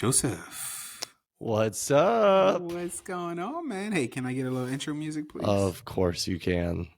Joseph, What's up? what's going on, man? Hey, can I get a little intro music, please? Of course you can.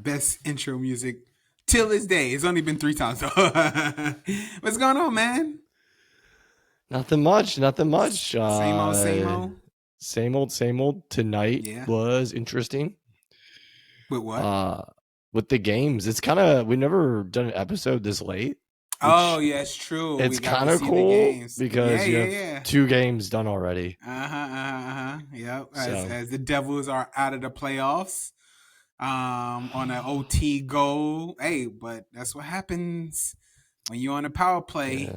Best intro music till this day. It's only been 3 times. So. What's going on, man? Nothing much. Same old, same old. Same old. Tonight was interesting. With what? With the games. It's kind of, we never done an episode this late. Oh, yeah, it's true. It's kind of cool because you have yeah. 2 games done already. Yep. As the Devils are out of the playoffs. On an OT goal. Hey, but that's what happens when you're on a power play.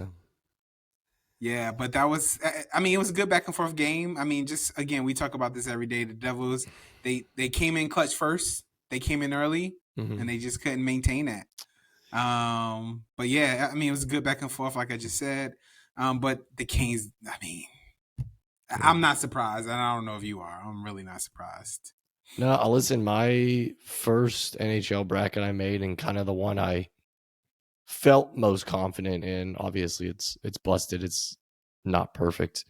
Yeah, but that was, I mean, it was a good back and forth game. I mean, just again, we talk about this every day. The Devils, they came in clutch first. They came in early, and they just couldn't maintain that. But yeah, I mean, it was a good back and forth, like I just said. But the Kings, I mean, I'm not surprised, and I don't know if you are. I'm really not surprised. No, listen, my first NHL bracket I made and kind of the one I felt most confident in. Obviously, it's busted. It's not perfect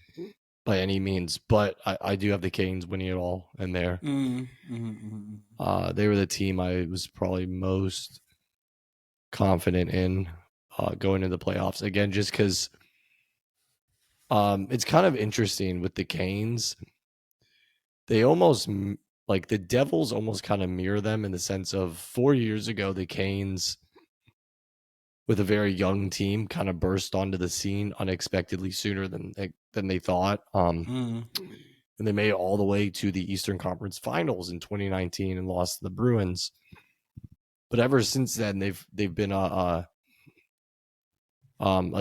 by any means, but I do have the Canes winning it all in there. They were the team I was probably most confident in going into the playoffs. Again, just because it's kind of interesting with the Canes. They almost... like the Devils almost kind of mirror them in the sense of 4 years ago, the Canes, with a very young team, kind of burst onto the scene unexpectedly sooner than they thought. And they made it all the way to the Eastern Conference Finals in 2019 and lost to the Bruins. But ever since then, they've been a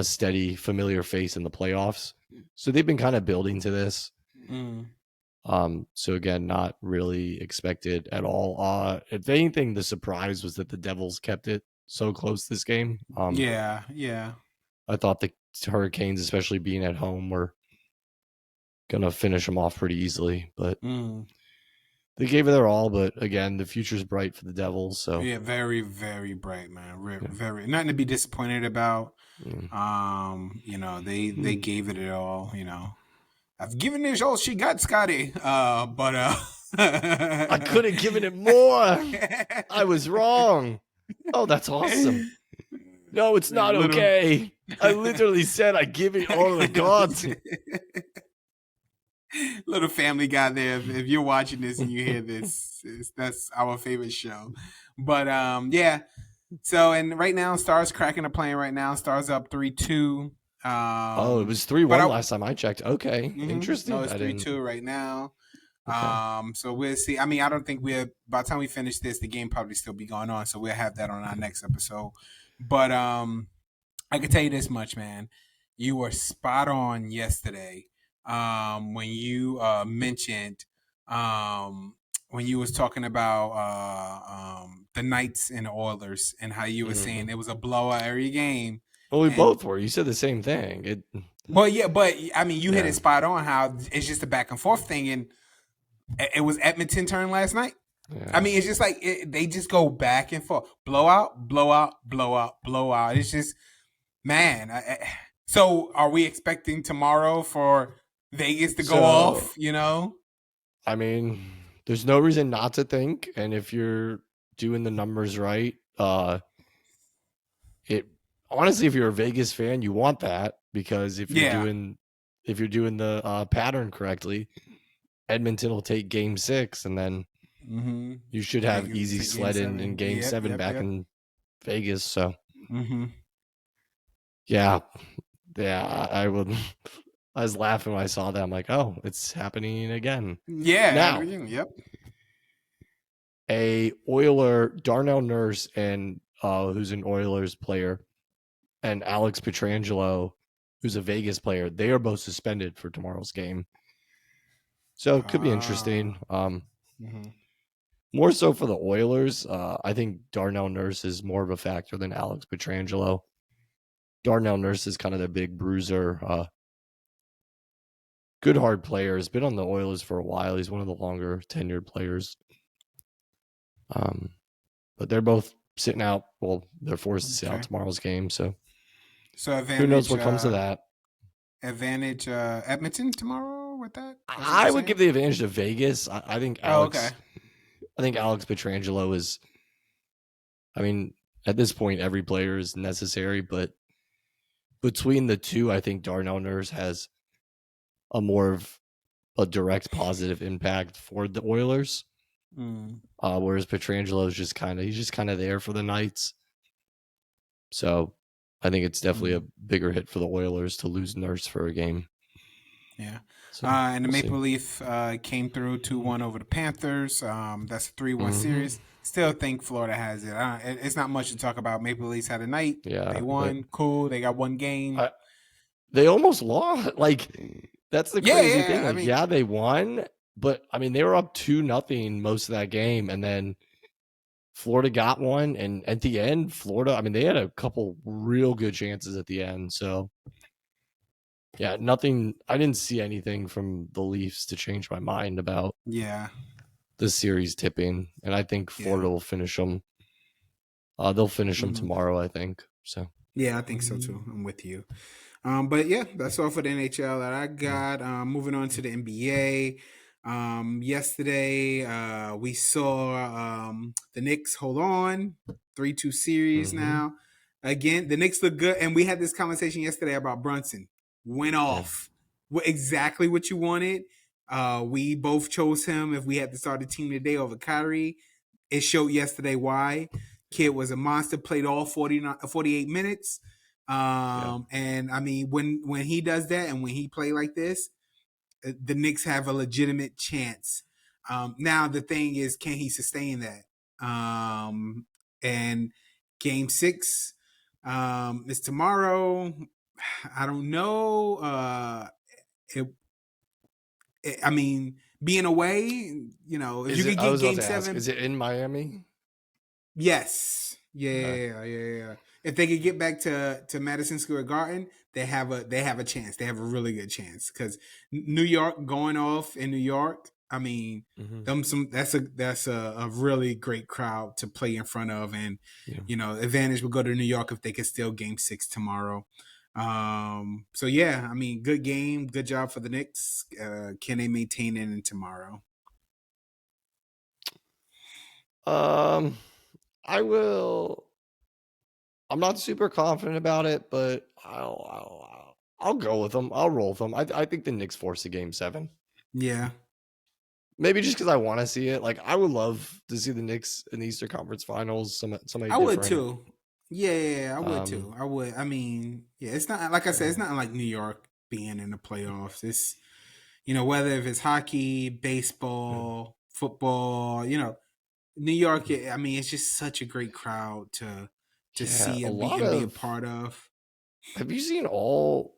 steady, familiar face in the playoffs. So they've been kind of building to this. So again, not really expected at all. If anything, the surprise was that the Devils kept it so close this game. Yeah. I thought the Hurricanes, especially being at home, were gonna finish them off pretty easily, but they gave it their all. But again, the future's bright for the Devils. So yeah, very, very bright, man. Very nothing to be disappointed about. You know, they gave it all. You know. I've given it all she got, Scotty. But I could have given it more. I was wrong. Oh, that's awesome. No, it's not okay. I literally said I give it all to the gods. Little Family Guy there. If you're watching this and you hear this, that's our favorite show. But yeah. So and right now, Stars cracking a plane right now. Stars up 3-2. It was 3-1 last time I checked. Okay, interesting. No, it's 3-2 right now. Okay. So we'll see. I mean, I don't think by the time we finish this, the game probably still be going on. So we'll have that on our next episode. But I can tell you this much, man. You were spot on yesterday when you mentioned when you was talking about the Knights and the Oilers and how you were saying it was a blowout every game. Well, we both were. You said the same thing. Well, yeah, but I mean, you hit it spot on. How it's just a back and forth thing, and it was Edmonton turn last night. Yeah. I mean, it's just like they just go back and forth, blowout, blowout, blowout, blowout. It's just, man. So, are we expecting tomorrow for Vegas to go off? You know, I mean, there's no reason not to think, and if you're doing the numbers right, honestly, if you're a Vegas fan, you want that because if you're doing the pattern correctly, Edmonton will take Game 6, and then you should have easy sled in Game 7 back in Vegas. So, yeah, I would. I was laughing when I saw that. I'm like, oh, it's happening again. Yeah. Now, yep. A Oiler, Darnell Nurse, and who's an Oilers player, and Alex Pietrangelo, who's a Vegas player, they are both suspended for tomorrow's game. So it could be interesting. Mm-hmm. More so for the Oilers. I think Darnell Nurse is more of a factor than Alex Pietrangelo. Darnell Nurse is kind of the big bruiser. Good hard player. Has been on the Oilers for a while. He's one of the longer tenured players. But they're both sitting out. Well, they're forced to sit out tomorrow's game. So who knows what comes of that? Advantage Edmonton tomorrow with that? I would give the advantage to Vegas. I think Alex. Oh, okay. I think Alex Pietrangelo is. I mean, at this point, every player is necessary, but between the two, I think Darnell Nurse has a more of a direct positive impact for the Oilers. Whereas Pietrangelo is just kind of there for the Knights. So I think it's definitely a bigger hit for the Oilers to lose Nurse for a game. Yeah. So, and the Maple Leaf came through 2-1 over the Panthers. That's a 3-1 series. Still think Florida has it. It's not much to talk about. Maple Leafs had a night. Yeah, they won. Cool. They got one game. They almost lost. Like, that's the crazy thing. Like, I mean, they won, but I mean, they were up 2-0 most of that game, and then Florida got one. And at the end, Florida, I mean, they had a couple real good chances at the end. So, yeah, nothing. I didn't see anything from the Leafs to change my mind about the series tipping, and I think Florida will finish them. They'll finish them tomorrow, I think. So yeah, I think so too. I'm with you. But yeah, that's all for the NHL that I got. Moving on to the NBA. Yesterday, we saw the Knicks hold on 3-2 series now. Again, the Knicks look good, and we had this conversation yesterday about Brunson. Went off. Exactly what you wanted. We both chose him if we had to start a team today over Kyrie. It showed yesterday why. Kid was a monster, played all 48 minutes. And I mean, when he does that and when he play like this, the Knicks have a legitimate chance. Now the thing is, can he sustain that? And game 6 is tomorrow. I don't know. I mean, being away, you know, if you could get game 7, is it in Miami? Yes. Yeah. If they could get back to Madison Square Garden, they have a chance. They have a really good chance because New York going off in New York. I mean, that's a really great crowd to play in front of, and you know, advantage would go to New York if they could steal game 6 tomorrow. So yeah, I mean, good game, good job for the Knicks. Can they maintain it in tomorrow? I will. I'm not super confident about it, but I'll go with them. I'll roll with them. I think the Knicks force a game 7. Yeah. Maybe just because I want to see it. Like, I would love to see the Knicks in the Eastern Conference Finals. Somebody I would too. Yeah, I would too. I would. I mean, yeah, it's not like I said. It's not like New York being in the playoffs. It's, you know, whether if it's hockey, baseball, football, you know, New York. I mean, it's just such a great crowd to see and be a part of. Have you seen all?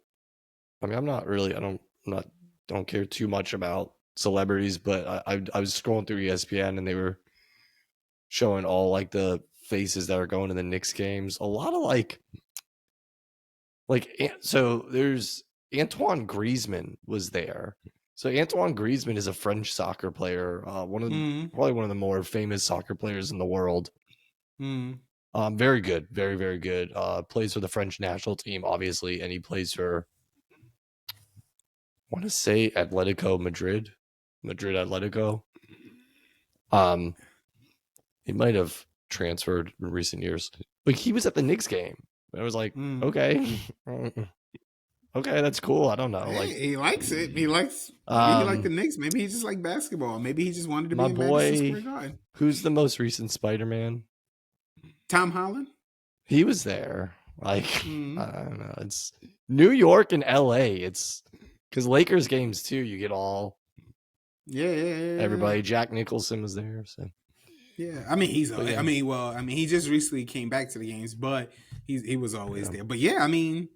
I mean, I'm not really. Don't care too much about celebrities, but I was scrolling through ESPN and they were showing all like the faces that are going to the Knicks games. A lot of like so there's Antoine Griezmann was there. So Antoine Griezmann is a French soccer player, probably one of the more famous soccer players in the world. Very good, very, very good. Plays for the French national team, obviously, and he plays for, I want to say, Atletico Madrid. Atletico. He might have transferred in recent years, but he was at the Knicks game. I was like, okay, that's cool. I don't know. Hey, he likes it. He likes. Maybe he liked the Knicks. Maybe he just liked basketball. Maybe he just wanted to be in Madison Square Garden. Who's the most recent Spider-Man? Tom Holland. He was there. Like, I don't know. It's New York and LA. It's because Lakers games too. You get all. Yeah. Everybody. Jack Nicholson was there. So. Yeah, I mean he just recently came back to the games, but he was always there. But yeah, I mean,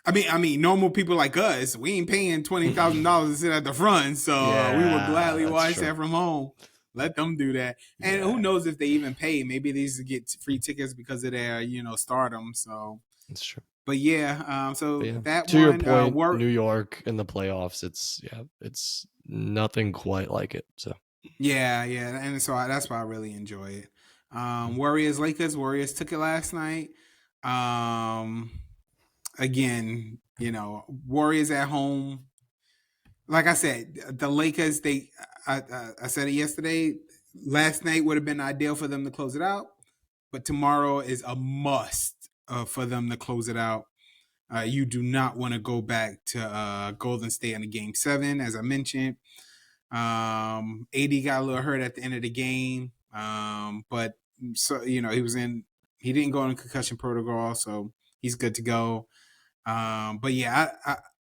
I mean, normal people like us, we ain't paying $20,000 to sit at the front, so we would Yeah, gladly that's watch true. that from home. Let them do that, and who Yeah, knows if they even pay? Maybe they just get free tickets because of their, stardom. So, that's true. but yeah, But so yeah, that to your one, point, New York in the playoffs, it's nothing quite like it. So yeah, and so that's why I really enjoy it. Warriors Lakers. Warriors took it last night. Um, again, Warriors at home. Like I said, the Lakers. I said it yesterday. Last night would have been ideal for them to close it out, but tomorrow is a must for them to close it out. You do not want to go back to Golden State in a game 7, as I mentioned. AD got a little hurt at the end of the game, but so he didn't go in concussion protocol, so he's good to go. But yeah,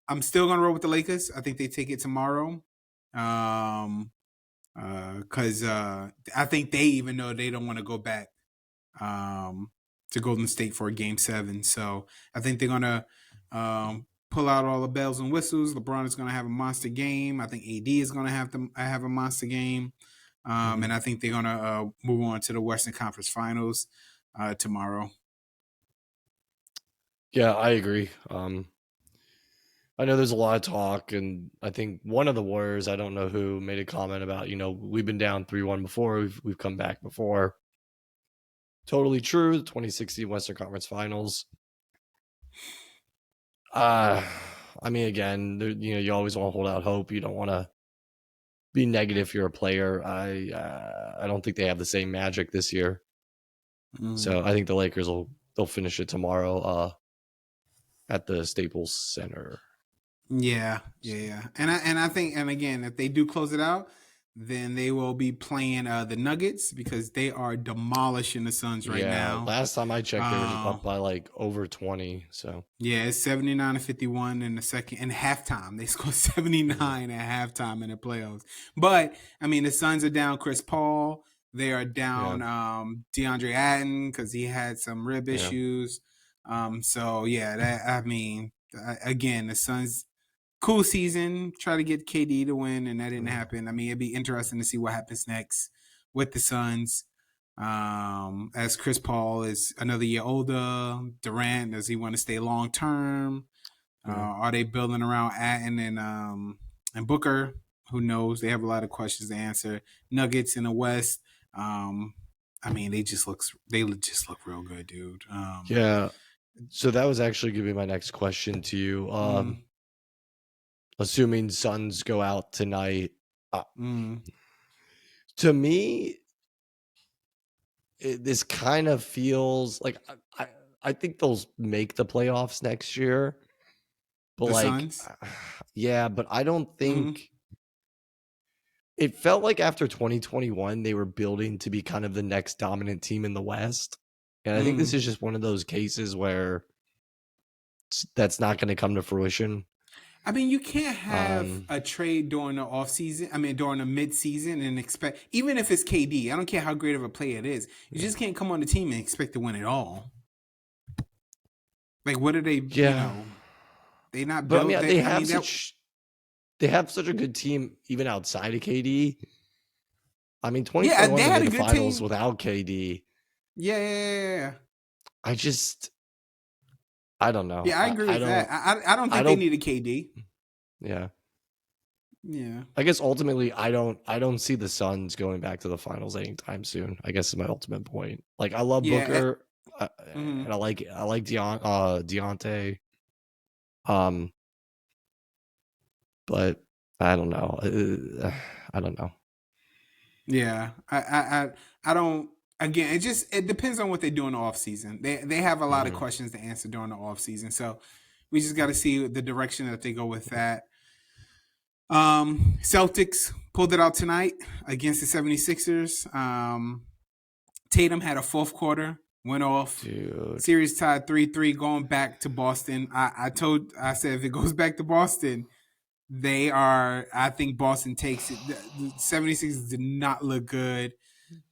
I'm still gonna roll with the Lakers. I think they take it tomorrow. Because I think they even know they don't want to go back to Golden State for a game 7. So I think they're gonna pull out all the bells and whistles. LeBron is gonna have a monster game. I think AD is gonna have a monster game. And I think they're gonna move on to the Western Conference Finals tomorrow. yeah, I agree. I know there's a lot of talk, and I think one of the Warriors, I don't know who, made a comment about, we've been down 3-1 before, we've come back before. Totally true. The 2016 Western Conference Finals. I mean, again, you always want to hold out hope. You don't want to be negative if you're a player. I don't think they have the same magic this year. So I think the Lakers they'll finish it tomorrow at the Staples Center. Yeah. And I think, and again, if they do close it out, then they will be playing the Nuggets because they are demolishing the Suns right now. Last time I checked, they were up by like over 20. So yeah, it's 79-51 in the second. In halftime, they scored 79 at halftime in the playoffs. But I mean, the Suns are down Chris Paul. They are down DeAndre Ayton because he had some rib issues. So yeah, again, the Suns. Cool season. Try to get KD to win, and that didn't happen. I mean, it'd be interesting to see what happens next with the Suns. As Chris Paul is another year older. Durant, does he want to stay long term? Are they building around Atten and Booker? Who knows? They have a lot of questions to answer. Nuggets in the West. I mean, they just look real good, dude. Yeah. So that was actually going to be my next question to you. Assuming Suns go out tonight, to me, this kind of feels like I think they'll make the playoffs next year. But the Suns? Yeah, but I don't think it felt like after 2021 they were building to be kind of the next dominant team in the West. And I think this is just one of those cases where that's not going to come to fruition. I mean, you can't have a trade during the off season. I mean, during the mid season and expect, even if it's KD, I don't care how great of a player it is. You just can't come on the team and expect to win it all. Like, what are they? They not. But built, they have such a good team even outside of KD. I mean, 2021 they had the finals team without KD. Yeah. I don't know. Yeah, I agree with that. I don't think they need a KD. Yeah. Yeah. I guess ultimately I don't see the Suns going back to the finals anytime soon. I guess is my ultimate point. Like I love Booker and I like Deontay. But I don't know. I don't know. Yeah. I don't. Again, it depends on what they do in the off season. They have a lot of questions to answer during the off season, so we just got to see the direction that they go with that. Celtics pulled it out tonight against the 76ers. Tatum had a fourth quarter, went off. Dude. Series tied 3-3 going back to Boston. I said if it goes back to Boston, I think Boston takes it. The 76ers did not look good.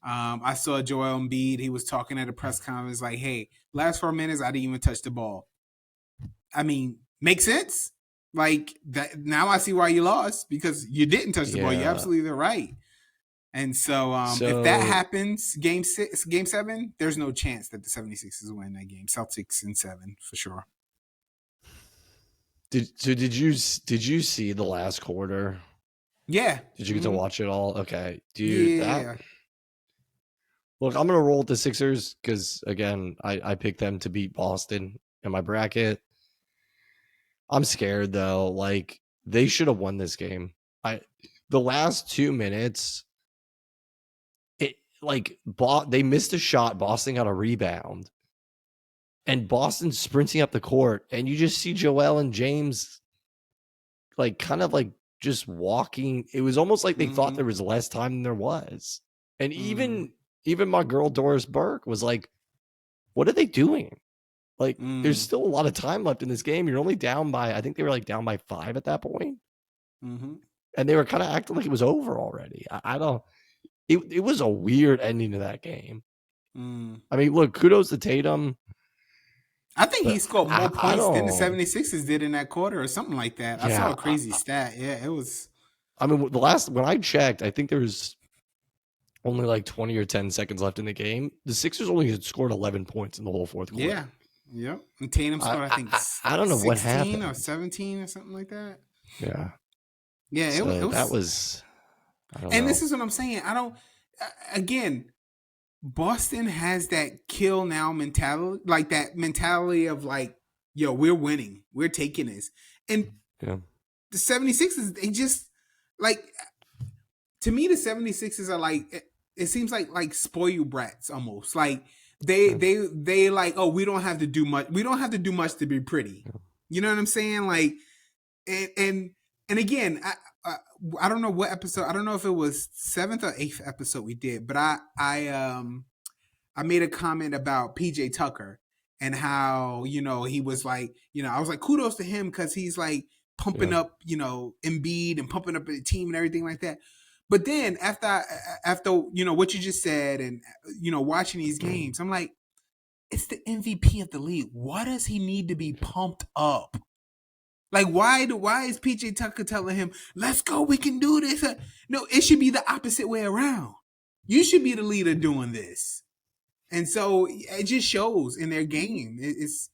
I saw Joel Embiid. He was talking at a press conference like, hey, last 4 minutes, I didn't even touch the ball. I mean, Makes sense. Like that. Now I see why you lost because you didn't touch the ball. You're Yeah. absolutely right. And so, if that So happens, game 7, there's no chance that the 76ers win that game. Celtics in 7 for sure. did you see the last quarter? Yeah. Did you get to watch it all? Okay, dude. Yeah. Look, I'm gonna roll with the Sixers because again, I picked them to beat Boston in my bracket. I'm scared though. Like they should have won this game. The last 2 minutes, they missed a shot. Boston got a rebound, and Boston sprinting up the court, and you just see Joel and James like kind of like just walking. It was almost like they thought there was less time than there was, and even my girl Doris Burke was like, "What are they doing?" Like, there's still a lot of time left in this game. You're only down by, I think they were like down by 5 at that point. And they were kind of acting like it was over already. I don't, it was a weird ending to that game. I mean, look, kudos to Tatum. I think he scored more points than the 76ers did in that quarter or something like that. I saw a crazy stat. Yeah, it was. I mean, when I checked, I think there was only like 20 or 10 seconds left in the game. The Sixers only had scored 11 points in the whole fourth quarter. Yeah. Yep. And Tatum scored, I think, I don't know what happened. 16 or 17 or something like that. Yeah. Yeah, so it was. That was. And this is what I'm saying. Again, Boston has that kill now mentality, like that mentality of like, yo, we're winning. We're taking this. And the 76ers, they just, like, to me, the 76ers are like, it seems like spoiled brats almost. Like, they like, oh, we don't have to do much. We don't have to do much to be pretty. You know what I'm saying? Like, and again, I don't know what episode. I don't know if it was 7th or 8th episode we did, but I made a comment about PJ Tucker and how, he was like, I was like, kudos to him because he's like pumping up, Embiid and pumping up the team and everything like that. But then after what you just said and watching these games, I'm like, it's the MVP of the league. Why does he need to be pumped up? Like, why is PJ Tucker telling him, let's go, we can do this? No, it should be the opposite way around. You should be the leader doing this. And so it just shows in their game. It's,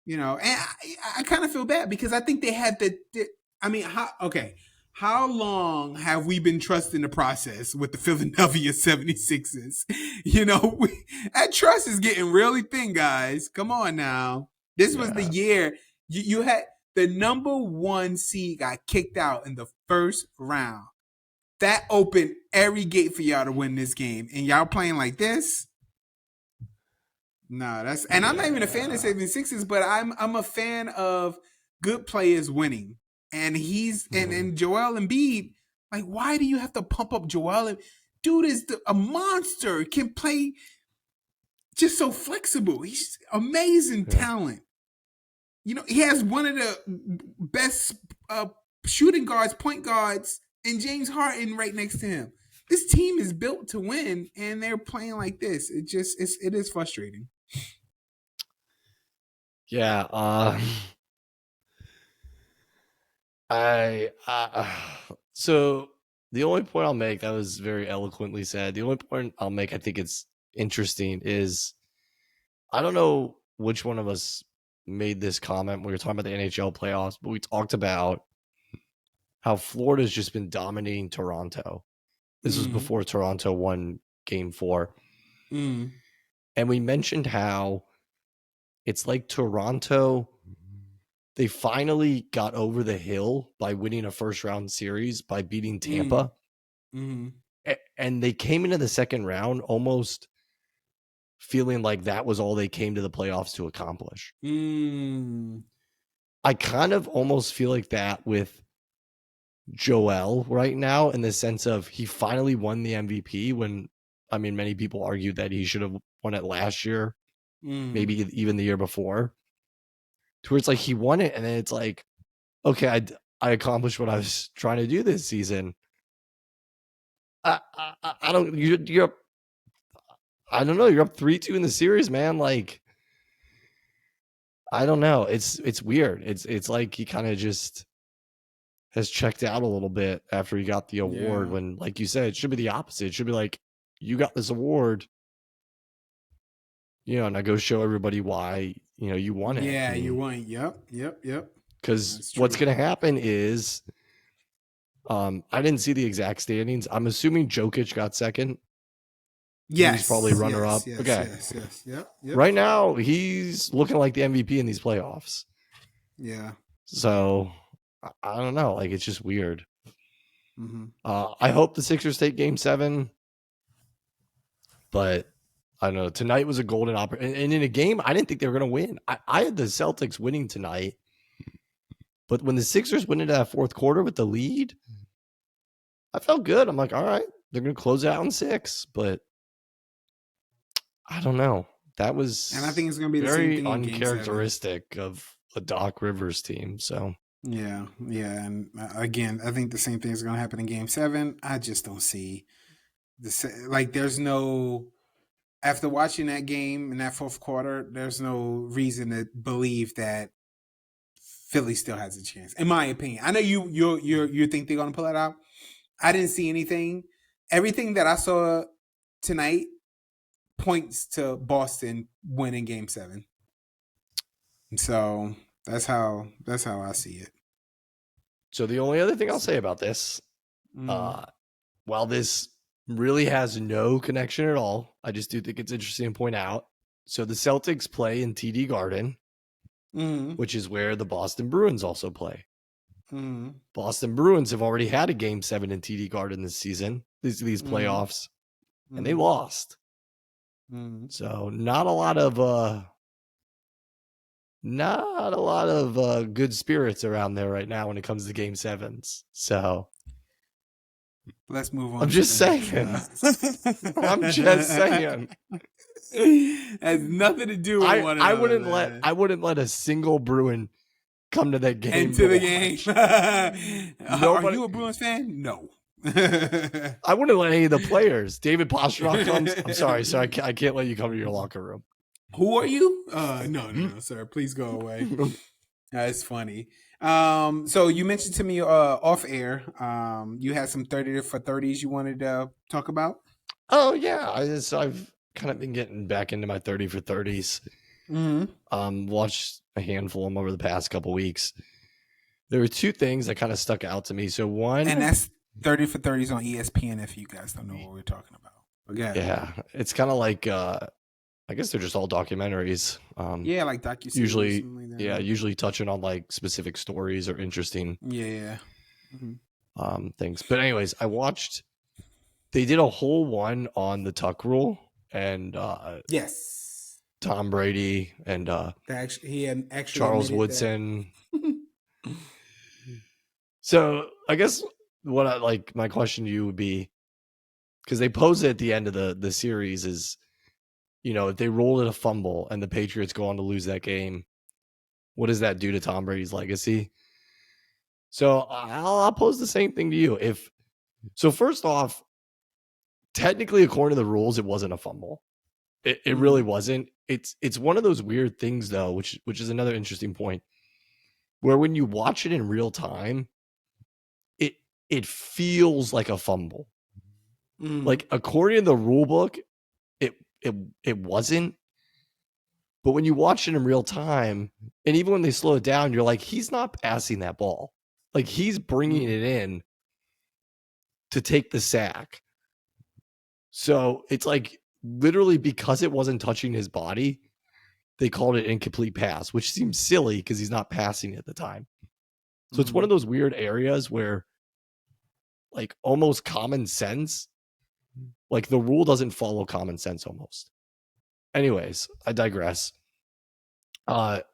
and I kind of feel bad because I think they had how long have we been trusting the process with the Philadelphia 76ers? That trust is getting really thin, guys. Come on now. This was the year you had the number 1 seed got kicked out in the first round. That opened every gate for y'all to win this game. And y'all playing like this? No, I'm not even a fan of 76ers, but I'm a fan of good players winning. And and Joel Embiid, like, why do you have to pump up Joel? Dude is a monster. Can play just so flexible. He's amazing talent. He has one of the best shooting guards, point guards, and James Harden right next to him. This team is built to win, and they're playing like this. It is frustrating. Yeah. So the only point I'll make, that was very eloquently said. The only point I'll make, I think it's interesting, is I don't know which one of us made this comment when we were talking about the NHL playoffs, but we talked about how Florida's just been dominating Toronto. This was before Toronto won Game 4. And we mentioned how it's like Toronto, they finally got over the hill by winning a first round series by beating Tampa. And they came into the second round almost feeling like that was all they came to the playoffs to accomplish. I kind of almost feel like that with Joel right now, in the sense of he finally won the MVP when, I mean, many people argue that he should have won it last year, maybe even the year before, to where it's like he won it and then it's like, okay, I accomplished what I was trying to do this season. I don't know, you're up 3-2 in the series, man. Like, I don't know. It's weird. It's like he kind of just has checked out a little bit after he got the award. Yeah. When, like you said, it should be the opposite. It should be like, you got this award, and I go show everybody why you won it. Yeah, you won. Yep. Because what's going to happen is, I didn't see the exact standings. I'm assuming Jokic got second. Yes, he's probably runner up. Yes, okay. Yes. Yep. Right now, he's looking like the MVP in these playoffs. Yeah. So I don't know. Like, it's just weird. Mm-hmm. I hope the Sixers take Game 7, but I don't know. Tonight was a golden opportunity, and in a game I didn't think they were going to win. I had the Celtics winning tonight, but when the Sixers went into that fourth quarter with the lead, I felt good. I'm like, all right, they're going to close out in 6, but I don't know. That was, and I think it's going to be very the same thing uncharacteristic of a Doc Rivers team. So yeah, and again, I think the same thing is going to happen in Game 7. I just don't see there's no. After watching that game in that fourth quarter, there's no reason to believe that Philly still has a chance, in my opinion. I know you think they're going to pull it out. I didn't see anything. Everything that I saw tonight points to Boston winning Game 7. So that's how I see it. So the only other thing I'll say about this, while this really has no connection at all, I just do think it's interesting to point out. So the Celtics play in TD Garden, which is where the Boston Bruins also play. Boston Bruins have already had a Game 7 in TD Garden this season, these playoffs, and they lost. So not a lot of good spirits around there right now when it comes to Game 7s. So let's move on. I'm just saying. I'm just saying. It has nothing to do with one another. I wouldn't let a single Bruin come to that game. Into the game. Are you a Bruins fan? No. I wouldn't let any of the players. David Pastrnak comes. I'm sorry, sir. I can't let you come to your locker room. Who are you? No, sir. Please go away. That's funny. So you mentioned to me off air, you had some 30 for 30s you wanted to talk about? Oh yeah, I've kind of been getting back into my 30 for 30s. Watched a handful of them over the past couple weeks. There were two things that kind of stuck out to me. So one, and that's 30 for 30s on ESPN. If you guys don't know what we're talking about, okay. Yeah, it's kind of like I guess they're just all documentaries. Yeah, like docuseries. Usually, usually touching on like specific stories or interesting. Yeah. Things. But anyways, I watched. They did a whole one on the Tuck Rule and yes, Tom Brady and he had Charles Woodson. So I guess my question to you would be, because they pose it at the end of the series is, if they roll it a fumble and the Patriots go on to lose that game, what does that do to Tom Brady's legacy? So I'll pose the same thing to you. So first off, technically, according to the rules, it wasn't a fumble. It really wasn't. It's one of those weird things though, which is another interesting point, where when you watch it in real time, it feels like a fumble. Like according to the rule book, it wasn't. But when you watch it in real time, and even when they slow it down, you're like, he's not passing that ball. Like he's bringing it in to take the sack. So it's like literally because it wasn't touching his body, they called it incomplete pass, which seems silly because he's not passing at the time. So it's one of those weird areas where like almost common sense, like the rule doesn't follow common sense almost. Anyways, I digress. What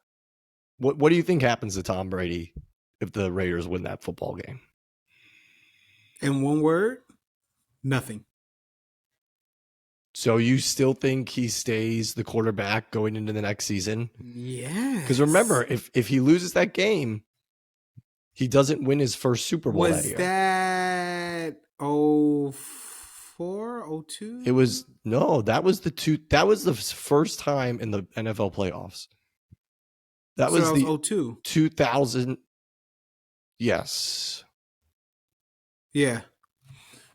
do you think happens to Tom Brady if the Raiders win that football game? In one word, nothing. So you still think he stays the quarterback going into the next season? Yeah. Because remember, if he loses that game, he doesn't win his first Super Bowl that year. Was that 04, 02? It was that was the first time in the NFL playoffs. That So was that the was 02. 2000. Yes. Yeah.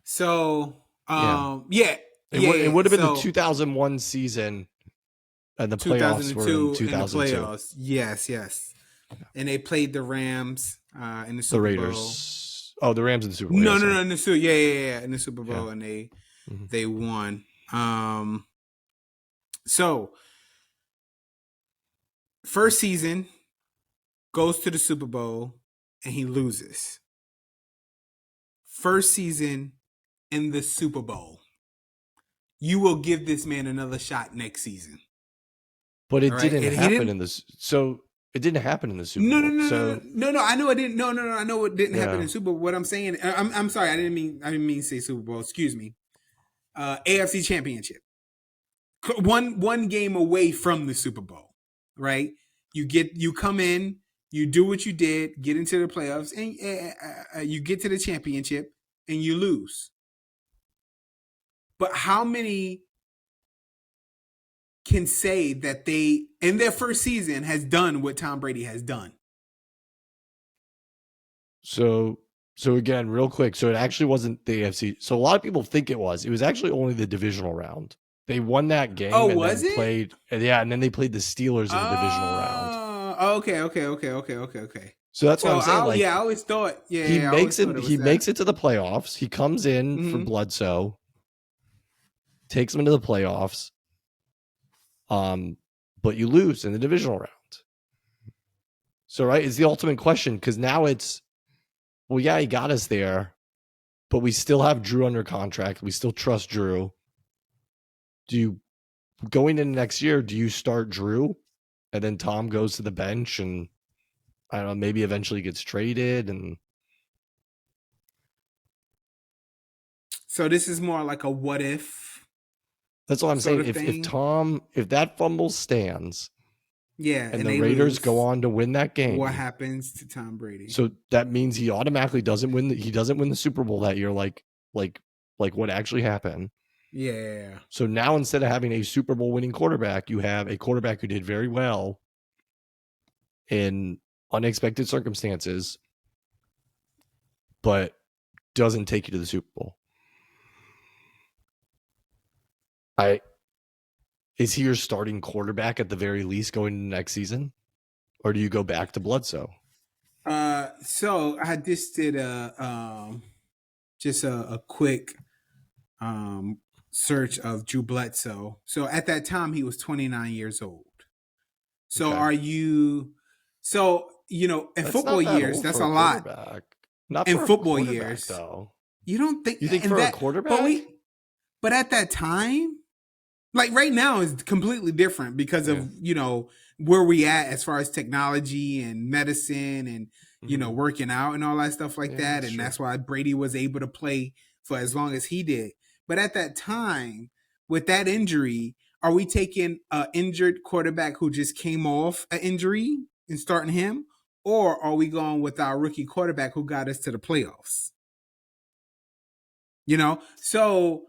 So Yeah. yeah. It would have been the So 2001 season, and the playoffs were in 2002 in the 2002. playoffs. Yes. And they played the Rams in the The Super Bowl. Raiders. Oh, the Rams in the Super Bowl. No, Yeah, no, sorry. no, in the Super. Yeah, in the Super Bowl, Yeah. and Mhm. they won. So first season goes to the Super Bowl and he loses. First season in the Super Bowl. You will give this man another shot next season. But it All right? didn't And he happen didn't. in this. So it didn't happen in the Super No, no, Bowl. no, So no. I know it didn't. No. I know it didn't happen yeah. in Super Bowl. What I'm saying, I'm sorry. I didn't mean to say Super Bowl. Excuse me. AFC Championship. One game away from the Super Bowl, right? You come in, you do what you did, get into the playoffs, and you get to the championship, and you lose. But how many can say that they in their first season has done what Tom Brady has done? So again, real quick. So it actually wasn't the AFC. So a lot of people think it was. It was actually only the divisional round. They won that game Oh, and was then it? played. And then they played the Steelers in the divisional round. Okay. So that's what I'm saying. Like, I always thought. he makes it. He makes it to the playoffs. He comes in for Mhm. Bledsoe, takes him into the playoffs. But you lose in the divisional round. So right, it's the ultimate question, because now it's, well, yeah, he got us there, but we still have Drew under contract. We still trust Drew. Do you, going into next year, do you start Drew and then Tom goes to the bench and, I don't know, maybe eventually gets traded? And so this is more like a what if. that's what I'm saying. sort of If thing? if that fumble stands, Yeah, and and the they Raiders lose, go on to win that game, what happens to Tom Brady? so that means he automatically doesn't win. He doesn't win the Super Bowl that year, like what actually happened. Yeah. So now, instead of having a Super Bowl winning quarterback, you have a quarterback who did very well in unexpected circumstances, but doesn't take you to the Super Bowl. Is he your starting quarterback at the very least going into next season? Or do you go back to Bledsoe? So I just did a quick search of Drew Bledsoe. So at that time he was 29 years old. So Okay. are you? So in That's football not that years, old that's for a lot. quarterback. Not In for football a quarterback, years, though. you don't think? You think and for that, a quarterback? But at that time, like right now, is completely different because of where we at as far as technology and medicine and working out and all that stuff like that, and that's why Brady was able to play for as long as he did. But at that time, with that injury, are we taking an injured quarterback who just came off an injury and starting him, or are we going with our rookie quarterback who got us to the playoffs? So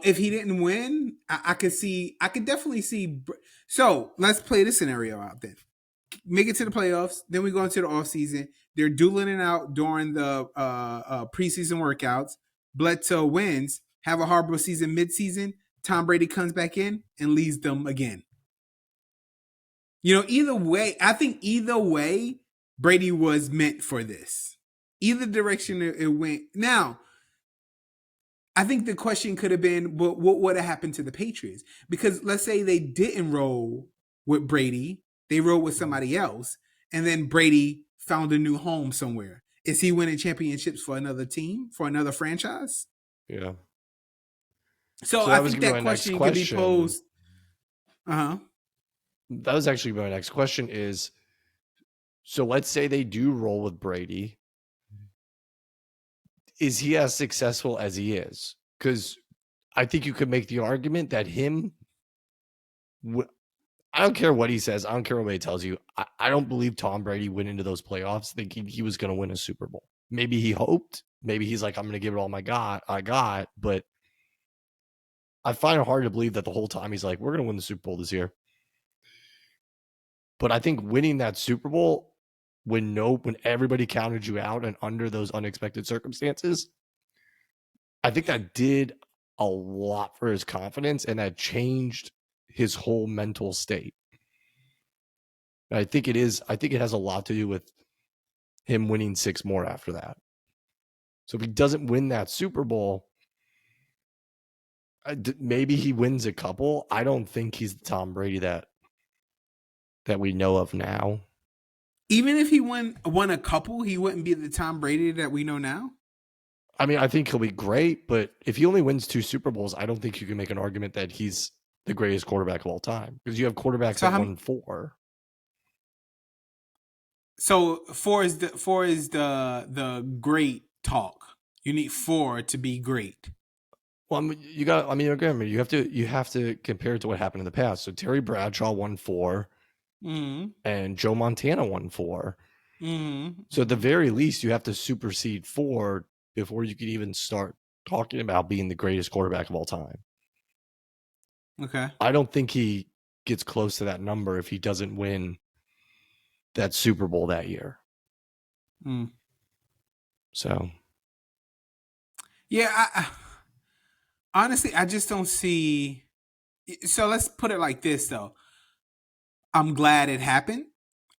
if he didn't win, I could definitely see. So let's play this scenario out then. Make it to the playoffs, then we go into the offseason. They're dueling it out during the preseason workouts. Bledsoe wins, have a horrible season midseason. Tom Brady comes back in and leads them again. Either way, I think either way, Brady was meant for this. Either direction it went. Now, I think the question could have been, what would have happened to the Patriots? Because let's say they didn't roll with Brady, they rolled with somebody else, and then Brady found a new home somewhere. Is he winning championships for another team, for another franchise? Yeah. So I think that question could be posed. That was actually my next question is, so let's say they do roll with Brady. Is he as successful as he is? Because I think you could make the argument that I don't care what he says. I don't care what he tells you. I don't believe Tom Brady went into those playoffs thinking he was going to win a Super Bowl. Maybe he hoped. Maybe he's like, I'm going to give it all I got. But I find it hard to believe that the whole time he's like, we're going to win the Super Bowl this year. But I think winning that Super Bowl when everybody counted you out and under those unexpected circumstances, I think that did a lot for his confidence, and that changed his whole mental state. I think it has a lot to do with him winning 6 more after that. So if he doesn't win that Super Bowl, maybe he wins a couple. I don't think he's the Tom Brady that we know of now. Even if he won a couple, he wouldn't be the Tom Brady that we know now. I mean, I think he'll be great, but if he only wins 2 Super Bowls, I don't think you can make an argument that he's the greatest quarterback of all time, because you have quarterbacks that won 4. So 4 is the great talk. You need 4 to be great. Well, you have to compare it to what happened in the past. So Terry Bradshaw won 4, and Joe Montana won 4. So at the very least, you have to supersede 4 before you could even start talking about being the greatest quarterback of all time. Okay. I don't think he gets close to that number if he doesn't win that Super Bowl that year. So. Yeah, honestly, I just don't see. So let's put it like this, though. I'm glad it happened.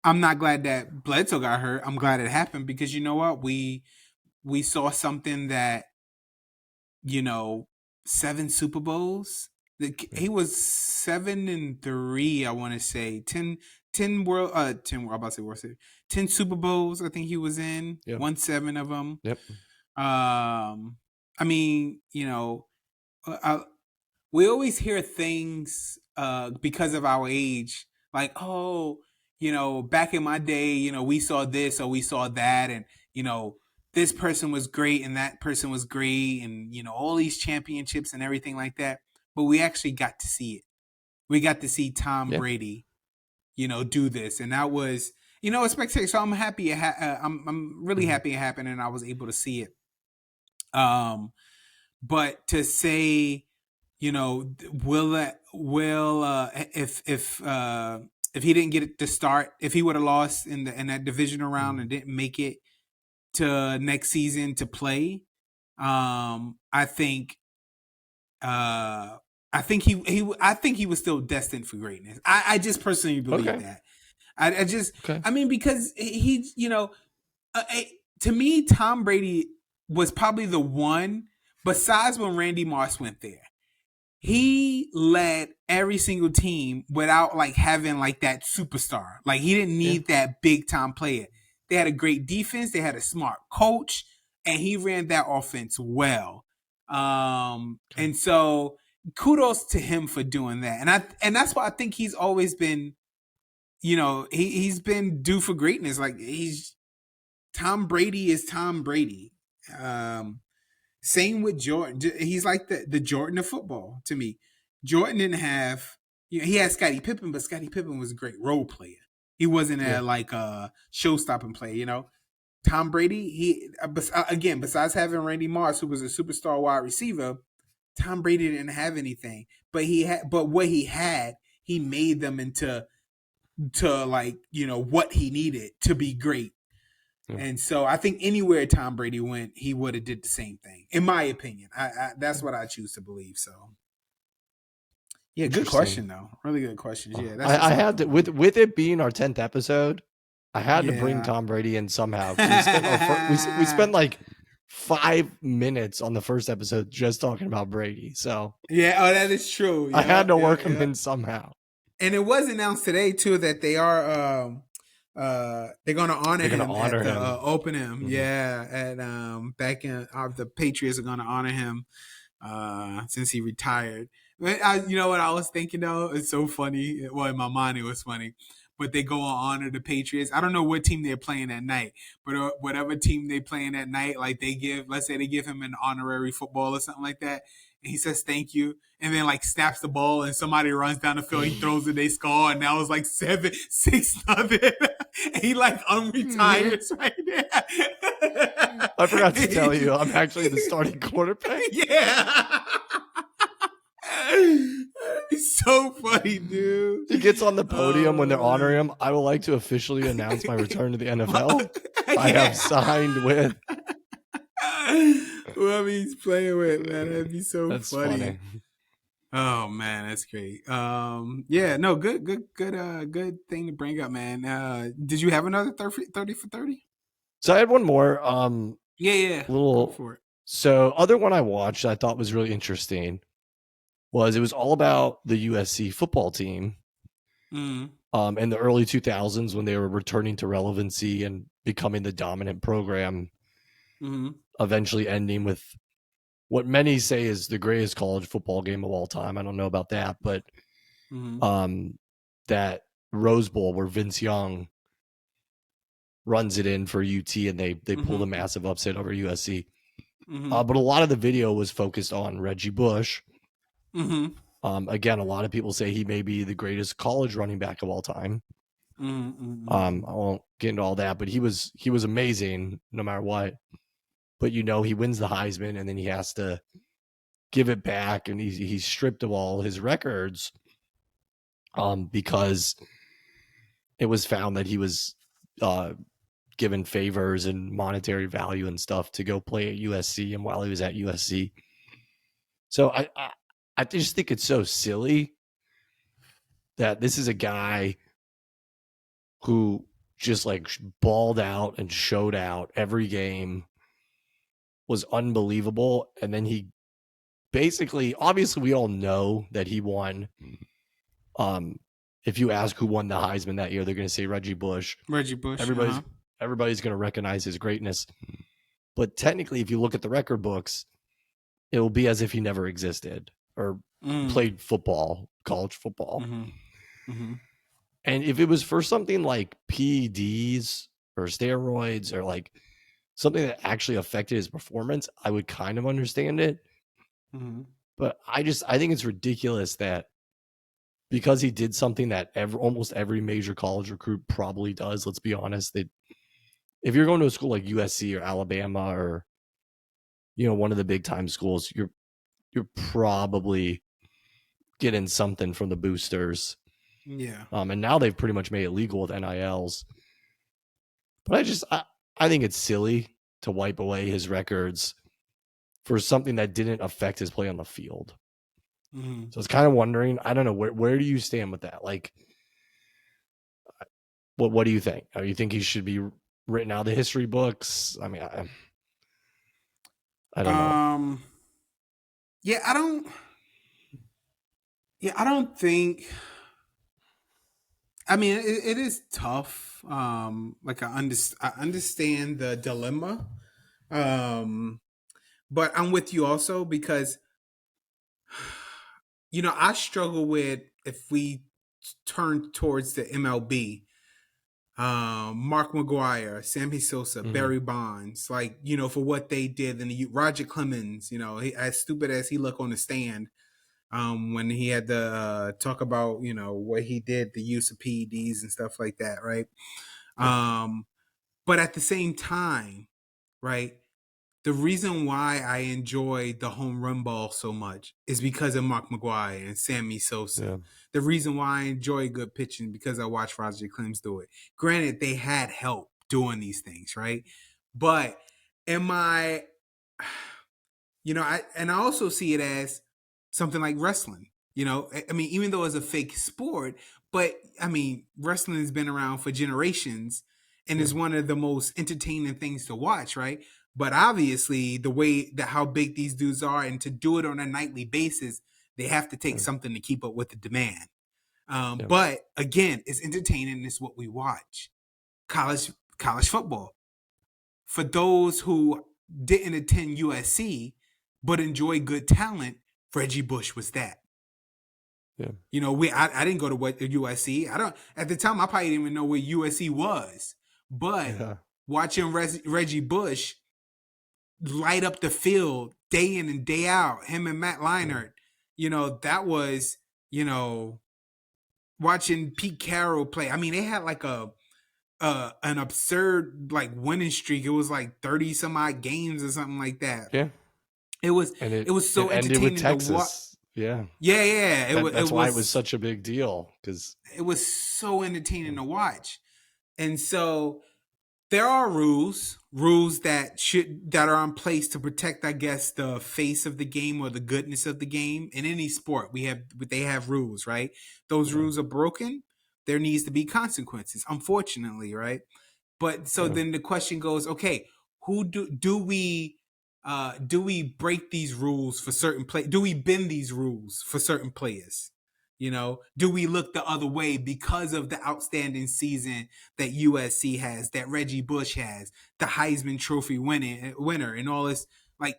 I'm not glad that Bledsoe got hurt. I'm glad it happened because you know what? We saw something that, 7 Super Bowls. He was 7-3, I want to say. 10 World 10 I'm about to say World Series. 10 Super Bowls I think he was in. Yep. Won 7 of them. Yep. I mean, we always hear things because of our age, like, oh, back in my day, we saw this or we saw that, and this person was great and that person was great, and all these championships and everything like that. But we actually got to see it. We got to see Tom Brady, do this, and that was, a spectacular. So I'm happy. I'm really happy it happened, and I was able to see it. But to say, if he didn't get it to start, if he would have lost in that divisional round and didn't make it to next season to play, I think he was still destined for greatness. I just personally believe that. I mean, because he, to me, Tom Brady was probably the one, besides when Randy Moss went there. He led every single team without having that superstar. He didn't need that big time player. They had a great defense. They had a smart coach, and he ran that offense well. And so kudos to him for doing that. And that's why I think he's always been, he's been due for greatness. Tom Brady is Tom Brady. Same with Jordan. He's like the Jordan of football to me. Jordan didn't have, he had Scottie Pippen, but Scottie Pippen was a great role player. He wasn't a show-stopping player, Tom Brady, again, besides having Randy Moss, who was a superstar wide receiver, Tom Brady didn't have anything. But what he had, he made them into what he needed to be great. And so I think anywhere Tom Brady went, he would have did the same thing, in my opinion. That's what I choose to believe. So, yeah, good question though. Really good questions. Yeah, I had to, with it being our 10th episode, I had to bring Tom Brady in somehow. We spent 5 minutes on the first episode just talking about Brady. So that is true. I had to work him in somehow. And it was announced today too that they are. They're gonna honor him at open him. And back in the Patriots are gonna honor him since he retired. You know what I was thinking though? It's so funny. Well, in my mind it was funny. But they go and honor the Patriots. I don't know what team they're playing that night, but whatever team they playing that night, let's say they give him an honorary football or something like that. And he says thank you, and then snaps the ball, and somebody runs down the field. He throws it, they score, and now it's 7-6-0. And he unretires right there. I forgot to tell you, I'm actually the starting quarterback. Yeah, it's so funny. funny, dude. He gets on the podium when they're honoring him. I would like to officially announce my return to the NFL. I have signed with. Whoever he's playing with, man, that'd be so That's funny. Oh man, that's great. Yeah, no, good thing to bring up, man. Did you have another 30 for 30? So I had one more. Yeah. Little. Go for it. So other one I watched I thought was really interesting was it was all about the USC football team. In the early 2000s when they were returning to relevancy and becoming the dominant program, eventually ending with what many say is the greatest college football game of all time. I don't know about that, but that Rose Bowl where Vince Young runs it in for UT and they pull the massive upset over USC. But a lot of the video was focused on Reggie Bush. Again, a lot of people say he may be the greatest college running back of all time. I won't get into all that, but he was amazing no matter what. But he wins the Heisman and then he has to give it back, and he's stripped of all his records because it was found that he was given favors and monetary value and stuff to go play at USC, and while he was at USC. So I just think it's so silly that this is a guy who just like balled out and showed out every game, was unbelievable. And then he basically, obviously we all know that he won. If you ask who won the Heisman that year, they're going to say Reggie Bush. Everybody's going to recognize his greatness. But technically, if you look at the record books, it will be as if he never existed or played football, college football. And if it was for something like PEDs or steroids or like something that actually affected his performance, I would kind of understand it. But I think it's ridiculous that because he did something that almost every major college recruit probably does, let's be honest, that if you're going to a school like USC or Alabama or one of the big time schools, you're probably getting something from the boosters. Yeah. And now they've pretty much made it legal with NILs. But I think it's silly to wipe away his records for something that didn't affect his play on the field. So I was kind of wondering, I don't know, where do you stand with that? Like, what do you think? You think he should be written out of the history books? I mean, I don't know. Yeah, I don't think. I mean, it is tough. Like I understand the dilemma. But I'm with you also because, I struggle with if we turn towards the MLB, Mark McGwire, Sammy Sosa, Barry Bonds, like, for what they did. And Roger Clemens, as stupid as he looked on the stand, when he had to talk about, what he did, the use of PEDs and stuff like that. Right. But at the same time, right, the reason why I enjoy the home run ball so much is because of Mark McGwire and Sammy Sosa. Yeah. The reason why I enjoy good pitching because I watched Roger Clemens do it. Granted, they had help doing these things, right? But I also see it as something like wrestling. I mean, even though it's a fake sport, but I mean, wrestling has been around for generations and is one of the most entertaining things to watch, right? But obviously, the way that how big these dudes are, and to do it on a nightly basis, they have to take something to keep up with the demand. But again, it's entertaining. It's what we watch. College football. For those who didn't attend USC but enjoy good talent, Reggie Bush was that. Yeah. I didn't go to USC. At the time I probably didn't even know where USC was. But watching Reggie Bush light up the field day in and day out, him and Matt Leinart, that was, watching Pete Carroll play. I mean, they had like an absurd like winning streak. It was like 30 some odd games or something like that. Yeah. It was so entertaining with Texas. Yeah. Yeah. That's why it was such a big deal, because it was so entertaining to watch. And so there are rules that are in place to protect, I guess, the face of the game or the goodness of the game. In any sport, they have rules, right? Those rules are broken, there needs to be consequences, unfortunately, right? But so then the question goes, okay, who do we break these rules for certain play? Do we bend these rules for certain players? Do we look the other way because of the outstanding season that USC has, that Reggie Bush has, the Heisman Trophy winner, and all this? Like,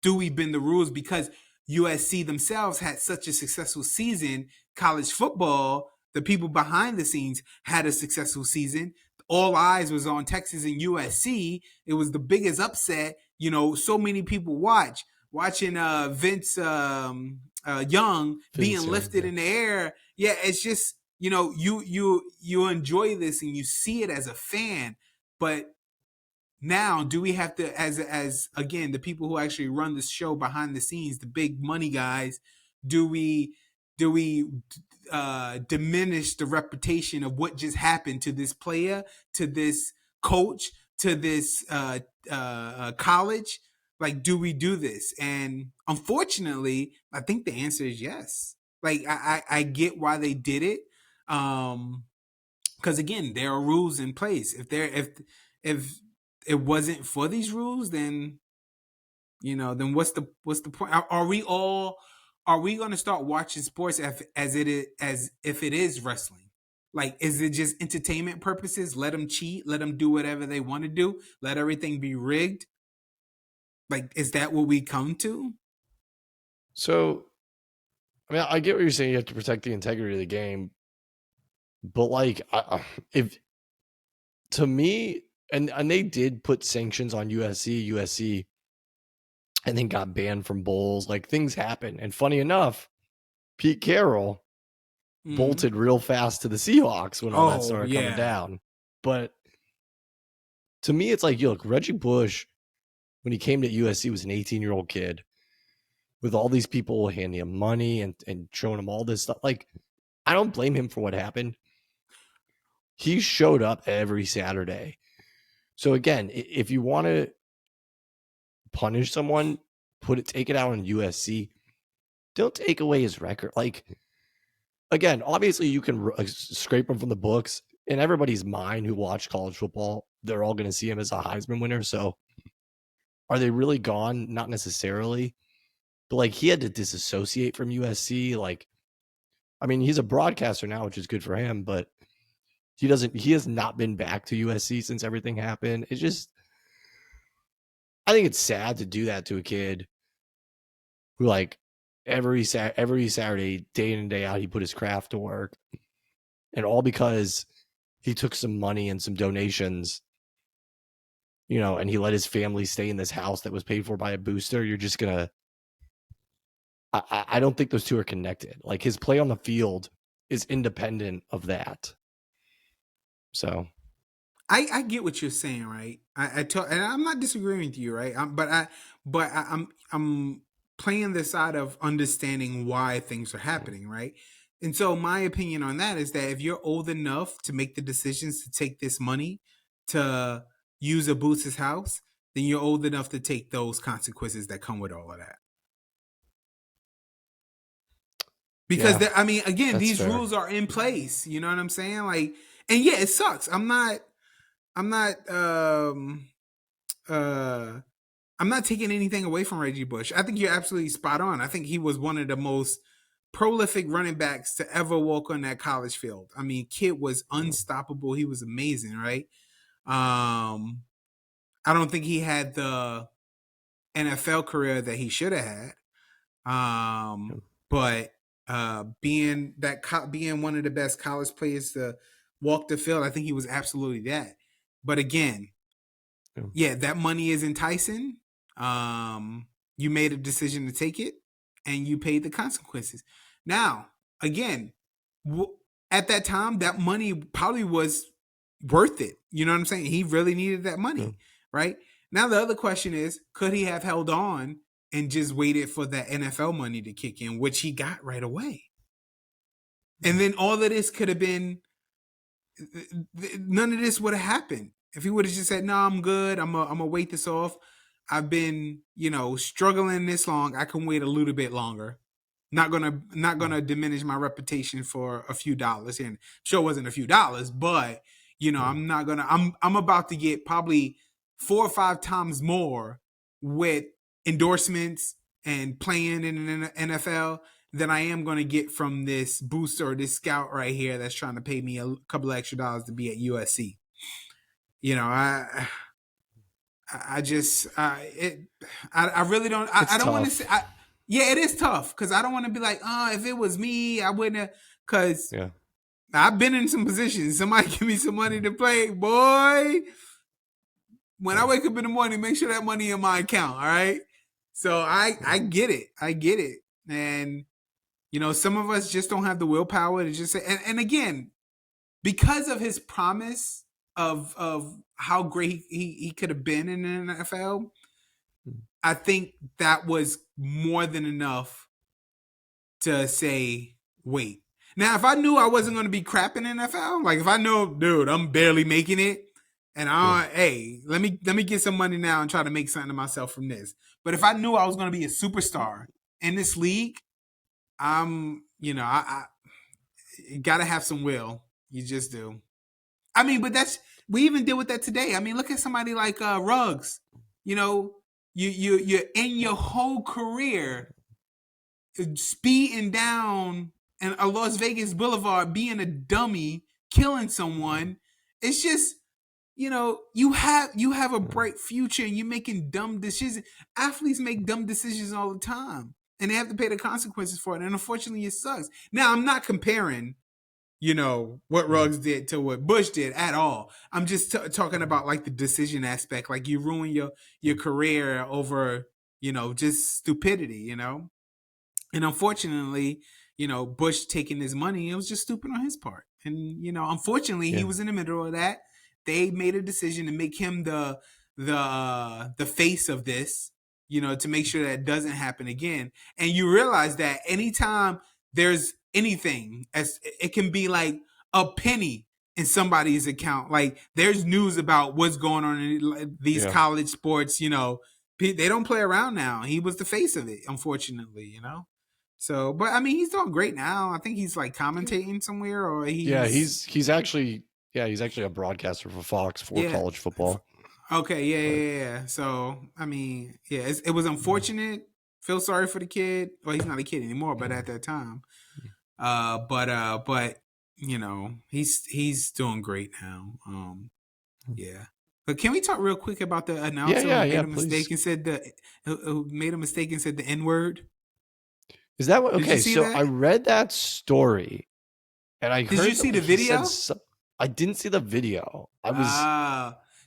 do we bend the rules because USC themselves had such a successful season? College football, the people behind the scenes had a successful season. All eyes was on Texas and USC. It was the biggest upset. So many people watching Vince Young being lifted in the air. Yeah, it's just you enjoy this and you see it as a fan, but now do we have to, as again, the people who actually run this show behind the scenes, the big money guys, do we diminish the reputation of what just happened to this player, to this coach, to this college? Like, do we do this? And unfortunately, I think the answer is yes. Like, I get why they did it, because again, there are rules in place. If it wasn't for these rules, then what's the point? Are we going to start watching sports as if it is wrestling? Like, is it just entertainment purposes? Let them cheat, let them do whatever they want to do, let everything be rigged. Like, is that what we come to? So, I mean, I get what you're saying. You have to protect the integrity of the game, but like, if to me, and they did put sanctions on USC, and then got banned from bowls. Like, things happen, and funny enough, Pete Carroll bolted real fast to the Seahawks when all that started coming down. But to me, it's like, look, Reggie Bush, when he came to USC, was an 18-year-old kid with all these people handing him money and showing him all this stuff. Like, I don't blame him for what happened. He showed up every Saturday. So again, if you want to punish someone, take it out on USC. Don't take away his record. Like, again, obviously you can scrape him from the books. In everybody's mind who watch college football, they're all going to see him as a Heisman winner. So are they really gone? Not necessarily. But like, he had to disassociate from USC. Like, I mean, he's a broadcaster now, which is good for him, but he has not been back to USC since everything happened. It's just, I think it's sad to do that to a kid who, like, every Saturday, day in and day out, he put his craft to work, and all because he took some money and some donations, and he let his family stay in this house that was paid for by a booster. You're just gonna, I don't think those two are connected. Like, his play on the field is independent of that. So I get what you're saying, right? And I'm not disagreeing with you, right? I'm playing the side of understanding why things are happening, right? And so my opinion on that is that if you're old enough to make the decisions to take this money to use a booster's house, then you're old enough to take those consequences that come with all of that. Because these fair. Rules are in place. You know what I'm saying? Like, and yeah, it sucks. I'm not taking anything away from Reggie Bush. I think you're absolutely spot on. I think he was one of the most prolific running backs to ever walk on that college field. I mean, kid was unstoppable. He was amazing, right? I don't think he had the NFL career that he should have had. But being one of the best college players to walk the field, I think he was absolutely that. But again, that money is enticing. You made a decision to take it, and you paid the consequences. Now, again, at that time, that money probably was worth it. You know what I'm saying? He really needed that money, right? Now, the other question is, could he have held on and just waited for that NFL money to kick in, which he got right away. And then all of this could have been, none of this would have happened if he would have just said, "No, I'm good. I'm gonna wait this off. I've been, struggling this long. I can wait a little bit longer. Not gonna diminish my reputation for a few dollars." And sure, it wasn't a few dollars, but I'm not gonna. I'm about to get probably 4 or 5 times more with endorsements and playing in the NFL than I am going to get from this booster or this scout right here that's trying to pay me a couple of extra dollars to be at USC. I really don't. I don't want to say. Yeah, it is tough because I don't want to be like, oh, if it was me, I wouldn't have. Because I've been in some positions. Somebody give me some money to play, boy. When I wake up in the morning, make sure that money in my account. All right. So I get it. And some of us just don't have the willpower to just say. And again, because of his promise of how great he could have been in the NFL, I think that was more than enough to say, wait. Now, if I knew I wasn't going to be crap in the NFL, like if I know, dude, I'm barely making it, and hey, let me get some money now and try to make something of myself from this. But if I knew I was going to be a superstar in this league, I gotta have some will. You just do. I mean, but we even deal with that today. I mean, look at somebody like Ruggs. You're in your whole career speeding down and a Las Vegas Boulevard, being a dummy, killing someone. It's just, you have a bright future and you're making dumb decisions. Athletes make dumb decisions all the time, and they have to pay the consequences for it. And unfortunately, it sucks. Now, I'm not comparing, what Ruggs did to what Bush did at all. I'm just talking about like the decision aspect. Like you ruin your career over, just stupidity, And unfortunately, Bush taking his money, it was just stupid on his part. And, unfortunately, he was in the middle of that. They made a decision to make him the face of this, to make sure that it doesn't happen again. And you realize that anytime there's anything, as it can be like a penny in somebody's account, like there's news about what's going on in these college sports, they don't play around now. He was the face of it, unfortunately, So, but I mean, he's doing great now. I think he's like commentating somewhere, or he's actually a broadcaster for Fox for college football. Okay, yeah. So, I mean, it was unfortunate. Feel sorry for the kid. Well, he's not a kid anymore, but at that time, but he's doing great now. Yeah. But can we talk real quick about the announcer who made a mistake and said the N-word? Is that what? Okay, so that? I read that story, and I heard. Did you see the video? I didn't see the video.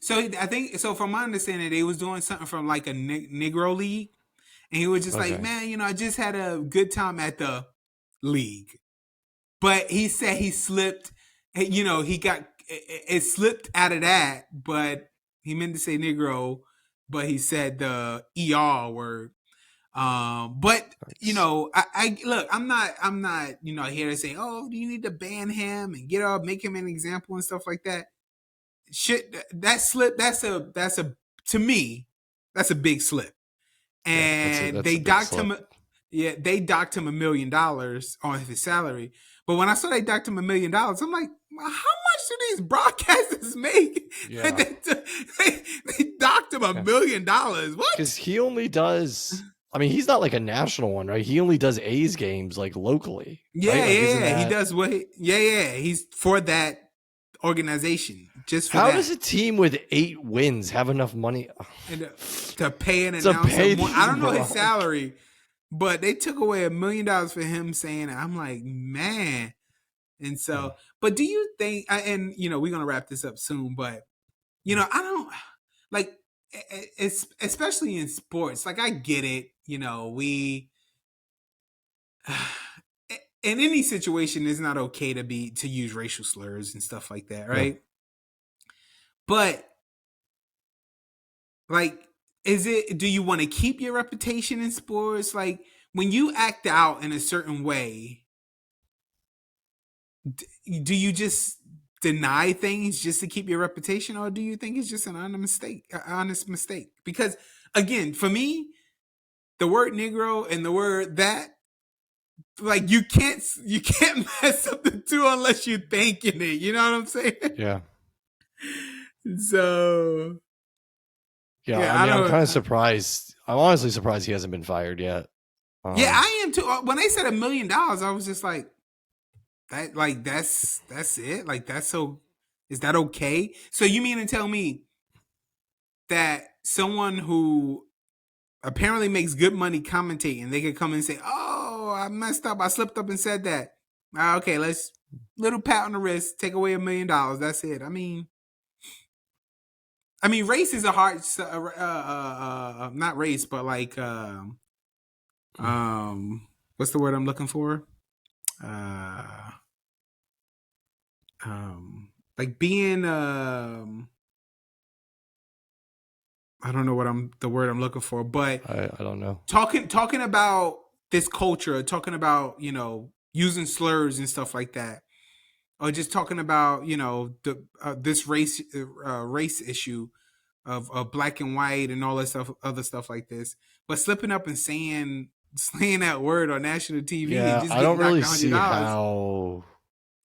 So I think so. From my understanding, they was doing something from like a Negro league, and he was just like, "Man, I just had a good time at the league," but he said he slipped. He got it slipped out of that, but he meant to say Negro, but he said the ER word. But I look, I'm not here to say, oh, you need to ban him and get up, make him an example and stuff like that. Shit, that slip, that's a to me, that's a big slip. And they docked him. Yeah, they docked him $1 million on his salary. But when I saw they docked him $1 million, I'm like, how much do these broadcasters make? Yeah. they docked him $1 million. What? Because he only does. I mean, he's not like a national one, right? He only does A's games like locally. Yeah, right? He does what? He's for that organization. Just for how does a team with 8 wins have enough money to pay an announcer? I don't know his salary, but they took away $1 million for him saying it. I'm like, man. And so, but do you think? And we're gonna wrap this up soon, but I don't like. It's especially in sports. Like I get it. We in any situation, it's not okay to use racial slurs and stuff like that, right? Yeah. But like do you want to keep your reputation in sports? Like when you act out in a certain way, do you just deny things just to keep your reputation, or do you think it's just an honest mistake? Because again, for me, the word Negro and the word that, like you can't mess up the two unless you're thinking it. You know what I'm saying? Yeah. So yeah, I mean, I'm kind of surprised. I'm honestly surprised he hasn't been fired yet. Yeah, I am too. When they said $1 million, I was just like, that, like that's it. Like that's so. Is that okay? So you mean to tell me that someone who apparently makes good money commentating, they could come and say, "Oh, I messed up. I slipped up and said that." Okay, let's little pat on the wrist, take away $1 million. That's it. I mean, race is a hard, not race, but like, what's the word I'm looking for? Like being, I don't know what the word I'm looking for, but I don't know. Talking about this culture, talking about, using slurs and stuff like that, or just talking about, the this race issue of black and white and all that stuff, other stuff like this, but slipping up and saying that word on national TV and just I don't getting really knocked see $100. how.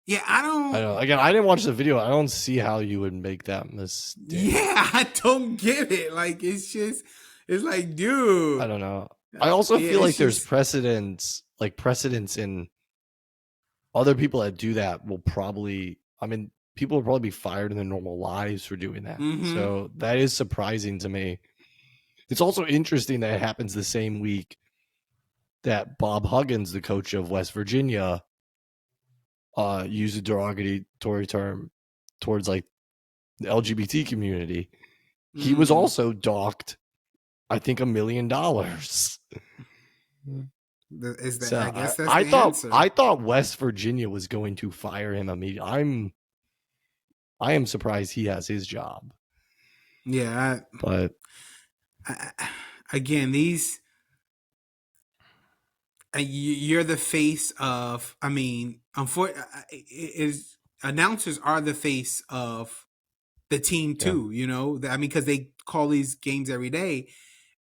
Yeah, I don't. Again, I didn't watch the video. I don't see how you would make that mistake. Yeah, I don't get it. Like it's like, dude. I don't know. I also feel like there's precedents in other people that do that will probably. I mean, people will probably be fired in their normal lives for doing that. Mm-hmm. So that is surprising to me. It's also interesting that it happens the same week that Bob Huggins, the coach of West Virginia, used a derogatory term towards like the LGBT community. He was also docked, I think, $1 million. Is that, so I guess that's the answer. I thought West Virginia was going to fire him immediately. I am surprised he has his job. Yeah, but again, these. You're the face of. I mean, announcers are the face of the team too. Yeah. I mean, because they call these games every day,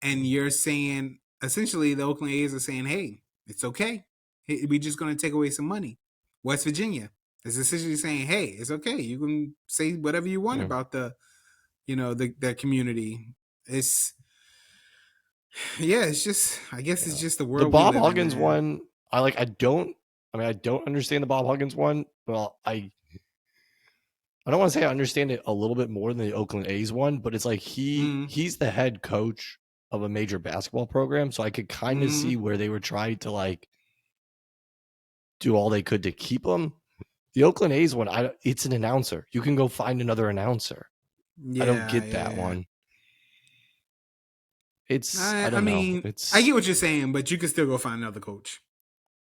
and you're saying essentially the Oakland A's are saying, "Hey, it's okay. Hey, we're just going to take away some money." West Virginia is essentially saying, "Hey, it's okay. You can say whatever you want about the community." It's. Yeah, it's just. I guess it's just the world. The Bob Huggins one, I don't understand the Bob Huggins one. Well, I don't want to say I understand it a little bit more than the Oakland A's one, but it's like he's the head coach of a major basketball program, so I could kind of see where they were trying to like do all they could to keep him. The Oakland A's one, it's an announcer. You can go find another announcer. Yeah, I don't get that one. It's I mean, I get what you're saying, but you can still go find another coach.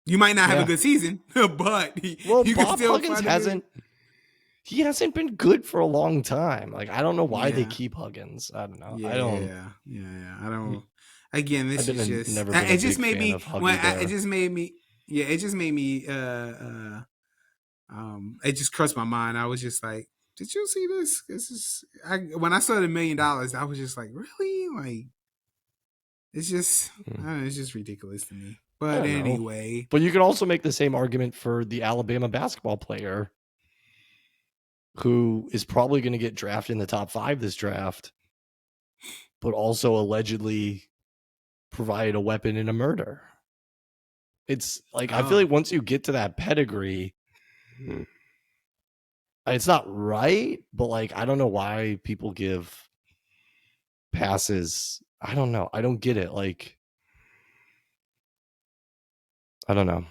You might not have a good season, but Bob Huggins hasn't. He hasn't been good for a long time. Like I don't know why they keep Huggins. I don't know. Yeah, I don't. Yeah. I don't. Again, this is just. It just made me. It just made me. Yeah, it just made me. It just crossed my mind. I was just like, "Did you see this? This is." When I saw the $1 million, I was just like, "Really?" Like. It's just, it's just ridiculous to me. But anyway. But you could also make the same argument for the Alabama basketball player who is probably going to get drafted in the top 5 this draft, but also allegedly provided a weapon in a murder. It's like, I feel like once you get to that pedigree, it's not right, but like, I don't know why people give passes. I don't know. I don't get it. Like, I don't know.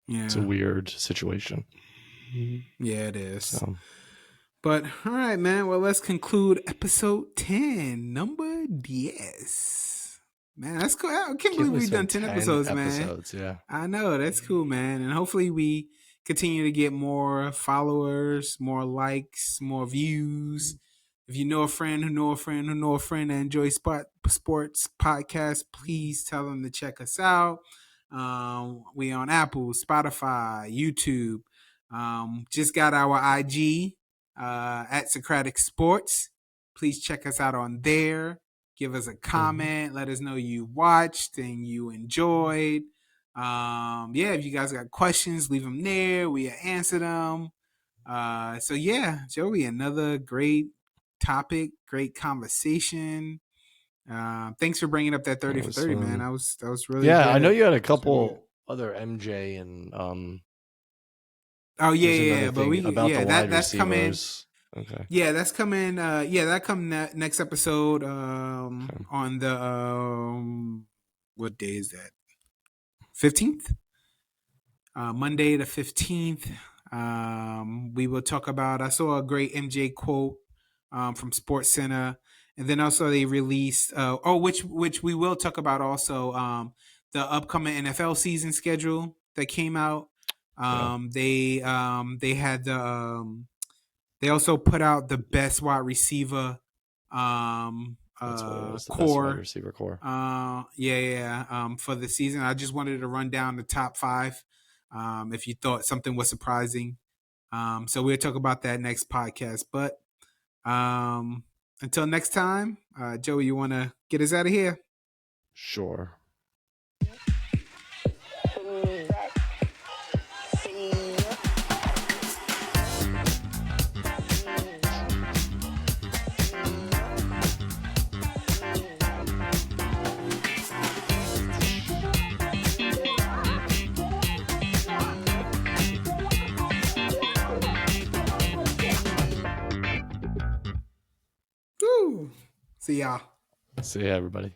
Yeah. It's a weird situation. Yeah, it is. So. But, all right, man. Well, let's conclude episode 10. Number 10. Man, that's cool. I can't believe we've done 10 episodes, man. Yeah. I know. That's cool, man. And hopefully we continue to get more followers, more likes, more views. If you know a friend who know a friend who know a friend that enjoys sports podcast, please tell them to check us out. We on Apple, Spotify, YouTube. Just got our IG at Socratic Sports. Please check us out on there. Give us a comment. Let us know you watched and you enjoyed. If you guys got questions, leave them there. We answer them. So yeah, Joey, another great topic, great conversation. Thanks for bringing up that 30 for 30, man. That was really good. I know you had a couple other MJ and oh yeah, but we about the wide that's coming. receivers. Okay. Yeah, that's coming. That come next episode. On the what day is that? 15th. Monday the 15th. We will talk about. I saw a great MJ quote from Sports Center, and then also they released. Which we will talk about also. The upcoming NFL season schedule that came out. They had the. They also put out the best wide receiver core. Best wide receiver core. For the season. I just wanted to run down the top 5. If you thought something was surprising. So we'll talk about that next podcast. But until next time, Joey, you want to get us out of here? Sure. See y'all. See ya, everybody.